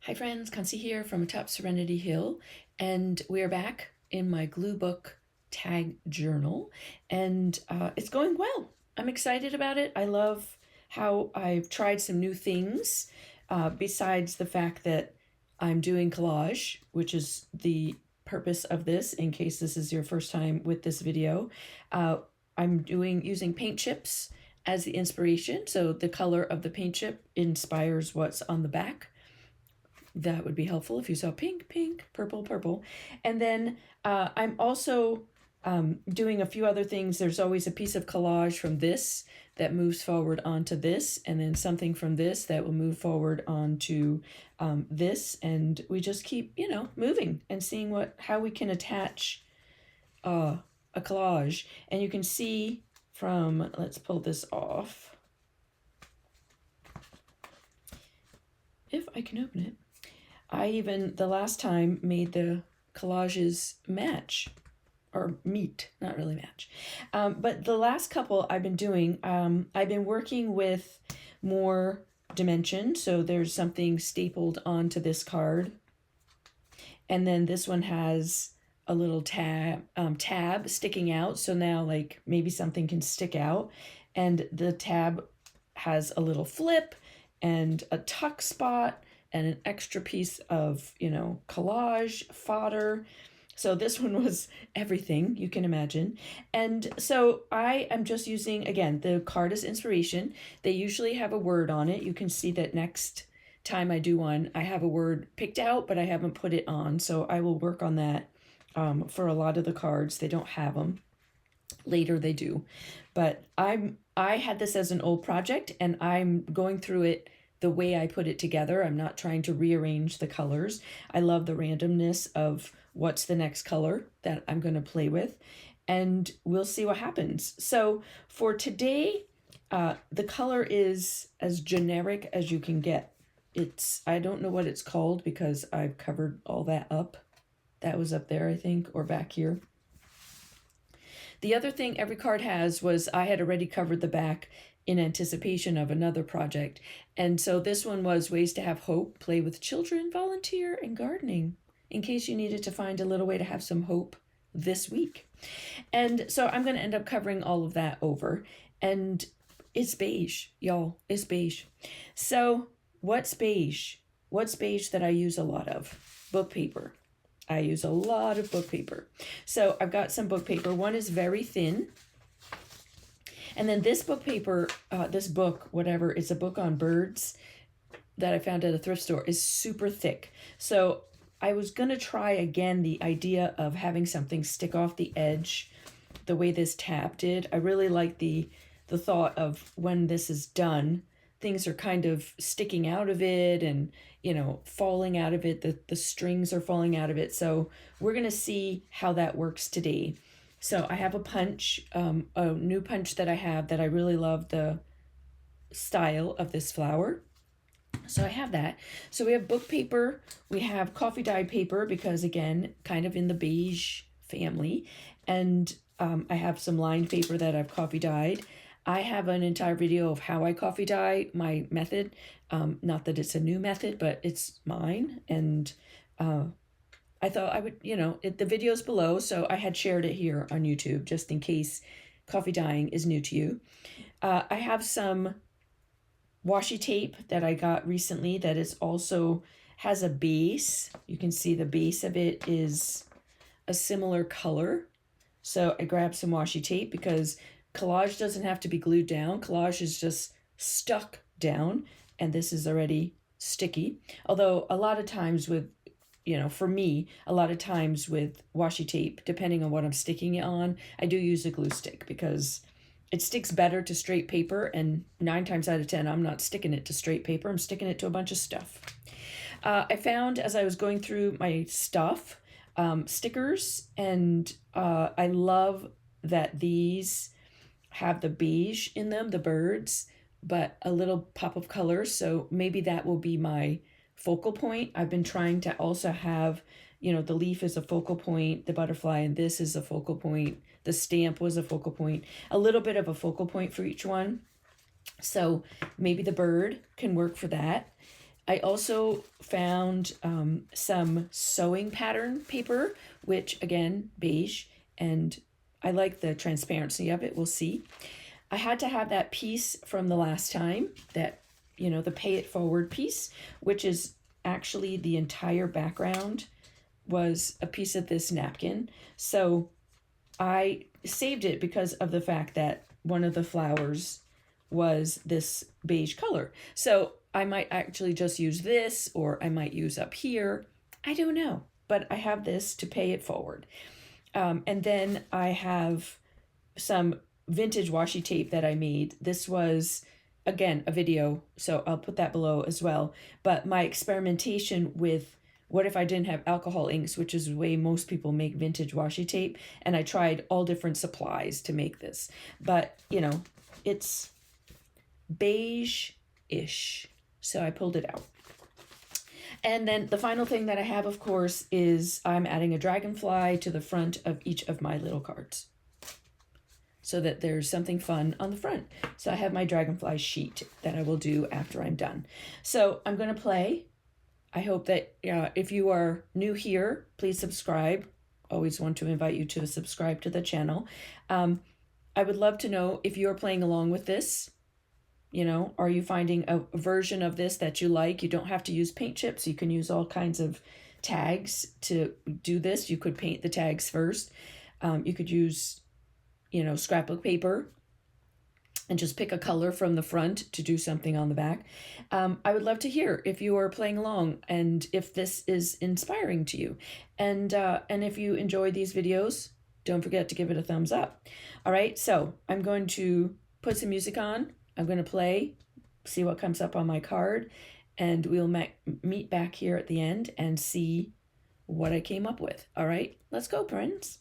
Hi friends, Kansi here from atop Serenity Hill, and we're back in my Gluebook tag journal, and it's going well. I'm excited about it. I love how I've tried some new things, besides the fact that I'm doing collage, which is the purpose of this, in case this is your first time with this video. I'm using paint chips as the inspiration, so the color of the paint chip inspires what's on the back. That would be helpful if you saw pink, pink, purple, purple. And then I'm also doing a few other things. There's always a piece of collage from this that moves forward onto this, and then something from this that will move forward onto this. And we just keep, moving and seeing how we can attach a collage. And you can see from, let's pull this off. If I can open it. I even, the last time, made the collages match, or meet, not really match. But the last couple I've been doing, I've been working with more dimension. So there's something stapled onto this card. And then this one has a little tab sticking out. So now like maybe something can stick out. And the tab has a little flip and a tuck spot and an extra piece of, collage fodder. So this one was everything you can imagine. And so I am just using, again, the card as inspiration. They usually have a word on it. You can see that next time I do one, I have a word picked out, but I haven't put it on. So I will work on that for a lot of the cards. They don't have them. Later they do. But I had this as an old project, and I'm going through it the way I put it together. I'm not trying to rearrange the colors. I love the randomness of what's the next color that I'm going to play with, and we'll see what happens. So for today, the color is as generic as you can get. I don't know what it's called because I've covered all that up. That was up there, I think, or back here. The other thing every card has was I had already covered the back in anticipation of another project. And so this one was Ways to Have Hope, Play with Children, Volunteer, and Gardening, in case you needed to find a little way to have some hope this week. And so I'm going to end up covering all of that over. And it's beige, y'all. It's beige. So what's beige? What's beige that I use a lot of? Book paper. I use a lot of book paper. So I've got some book paper. One is very thin. And then this book paper, this book, whatever, it's a book on birds that I found at a thrift store, is super thick. So I was going to try again the idea of having something stick off the edge the way this tab did. I really like the thought of when this is done, things are kind of sticking out of it and, falling out of it. The strings are falling out of it. So we're going to see how that works today. So I have a punch, a new punch that I have that I really love the style of this flower. So I have that. So we have book paper, we have coffee dyed paper, because again, kind of in the beige family. And I have some lined paper that I've coffee dyed. I have an entire video of how I coffee dye, my method. Not that it's a new method, but it's mine. And I thought I would, the video's below, so I had shared it here on YouTube just in case coffee dyeing is new to you. I have some washi tape that I got recently that is also has a base. You can see the base of it is a similar color. So I grabbed some washi tape because collage doesn't have to be glued down. Collage is just stuck down, and this is already sticky. Although a lot of times with for me, a lot of times with washi tape, depending on what I'm sticking it on, I do use a glue stick because it sticks better to straight paper, and 9 times out of 10, I'm not sticking it to straight paper. I'm sticking it to a bunch of stuff. I found as I was going through my stuff, stickers, and I love that these have the beige in them, the birds, but a little pop of color. So maybe that will be my focal point. I've been trying to also have, the leaf is a focal point, the butterfly, and this is a focal point. The stamp was a focal point, a little bit of a focal point for each one. So maybe the bird can work for that. I also found some sewing pattern paper, which again, beige, and I like the transparency of it. We'll see. I had to have that piece from the last time, that, the pay it forward piece, which is actually the entire background was a piece of this napkin. So I saved it because of the fact that one of the flowers was this beige color. So I might actually just use this, or I might use up here. I don't know, but I have this to pay it forward. And then I have some vintage washi tape that I made. This was, again, a video, so I'll put that below as well. But my experimentation with what if I didn't have alcohol inks, which is the way most people make vintage washi tape, and I tried all different supplies to make this. But, it's beige-ish, so I pulled it out. And then the final thing that I have, of course, is I'm adding a dragonfly to the front of each of my little cards, so that there's something fun on the front. So I have my dragonfly sheet that I will do after I'm done. So I'm going to play. I hope that if you are new here, please subscribe. Always want to invite you to subscribe to the channel. I would love to know if you are playing along with this. Are you finding a version of this that you like? You don't have to use paint chips. You can use all kinds of tags to do this. You could paint the tags first. You could use scrapbook paper and just pick a color from the front to do something on the back. I would love to hear if you are playing along and if this is inspiring to you. And if you enjoy these videos, don't forget to give it a thumbs up. All right, so I'm going to put some music on. I'm going to play, see what comes up on my card, and we'll meet back here at the end and see what I came up with. All right, let's go, friends.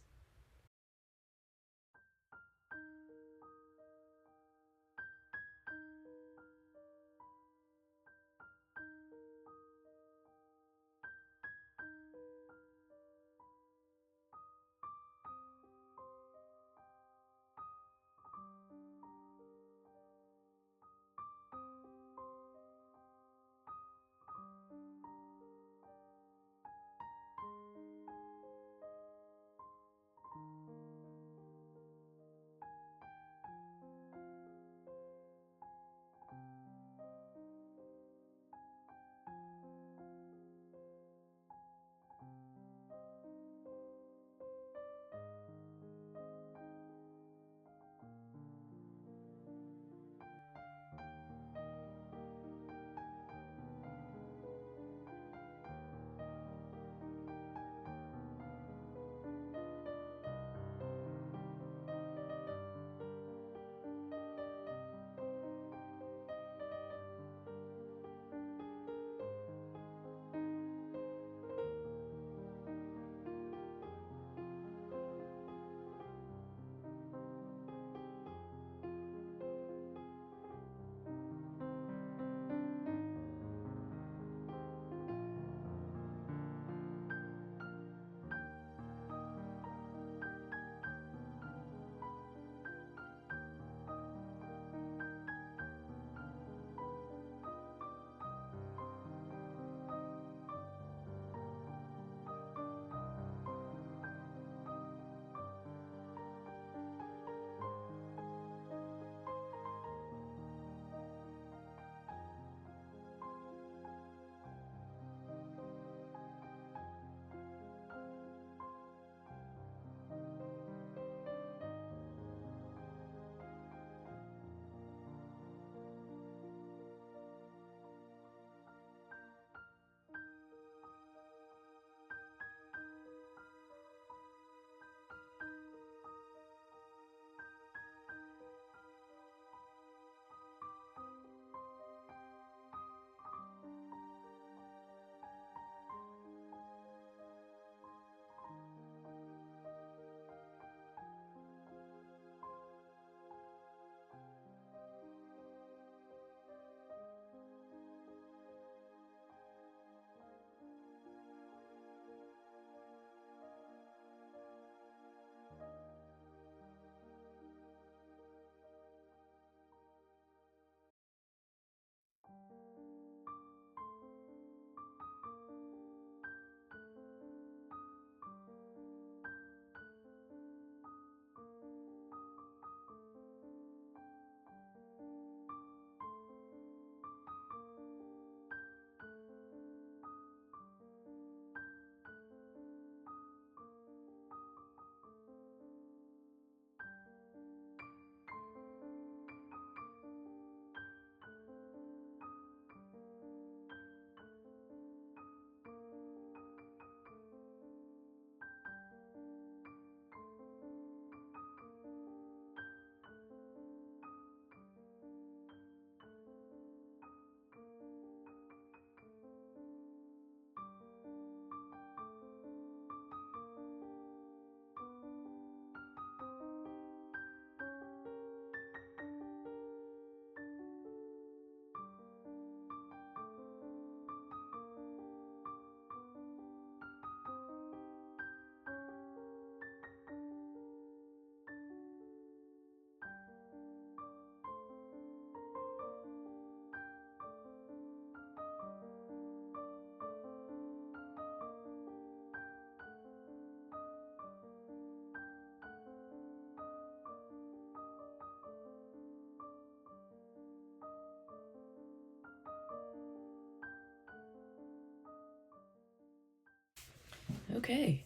Okay.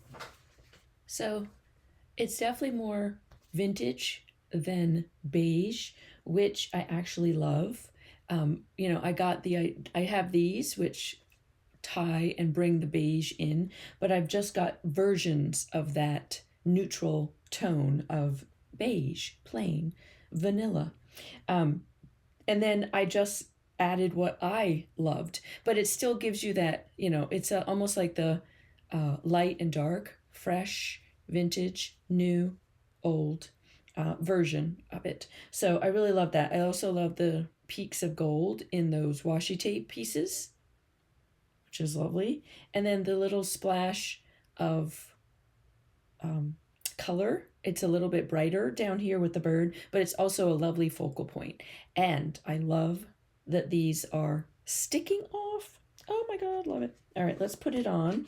So it's definitely more vintage than beige, which I actually love. You know, I have these, which tie and bring the beige in, but I've just got versions of that neutral tone of beige, plain, vanilla. Um, and then I just added what I loved, but it still gives you that, you know, it's almost like the light and dark, fresh, vintage, new, old version of it. So I really love that. I also love the peaks of gold in those washi tape pieces, which is lovely. And then the little splash of color. It's a little bit brighter down here with the bird, but it's also a lovely focal point. And I love that these are sticking off. Oh my God, love it. All right, let's put it on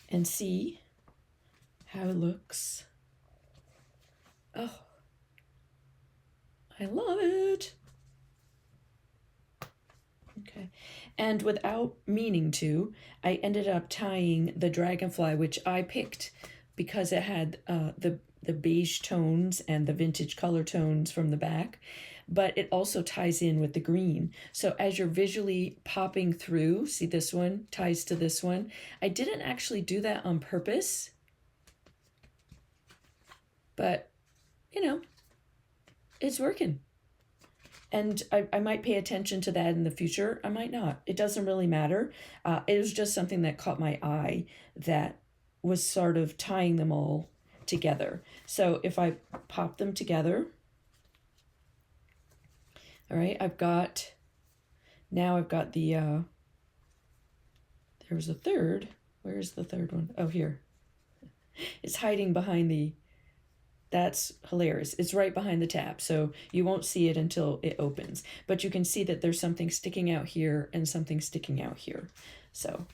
and see how it looks. Oh, I love it. Okay, and without meaning to, I ended up tying the dragonfly, which I picked because it had the beige tones and the vintage color tones from the back, but it also ties in with the green. So as you're visually popping through, see this one ties to this one. I didn't actually do that on purpose, but you know, it's working. And I might pay attention to that in the future. I might not. It doesn't really matter. It was just something that caught my eye that was sort of tying them all together. So if I pop them together, all right, I've got the, there's a third. Where's the third one? Oh, here. It's hiding behind the, that's hilarious. It's right behind the tab, so you won't see it until it opens. But you can see that there's something sticking out here and something sticking out here. So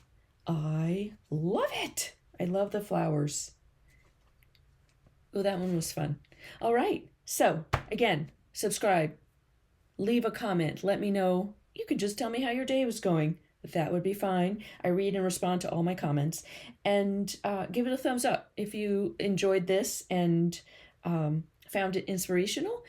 I love it. I love the flowers. Oh, that one was fun. All right. So again, subscribe, leave a comment. Let me know. You could just tell me how your day was going. That would be fine. I read and respond to all my comments. And give it a thumbs up if you enjoyed this and found it inspirational.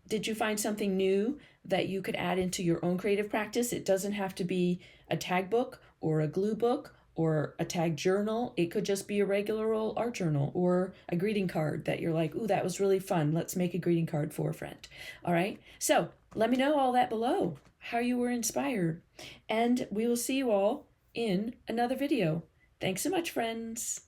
Did you find something new that you could add into your own creative practice? It doesn't have to be a tag book or a glue book or a tag journal. It could just be a regular old art journal or a greeting card that you're like, ooh, that was really fun. Let's make a greeting card for a friend. All right. So let me know all that below, how you were inspired. And we will see you all in another video. Thanks so much, friends.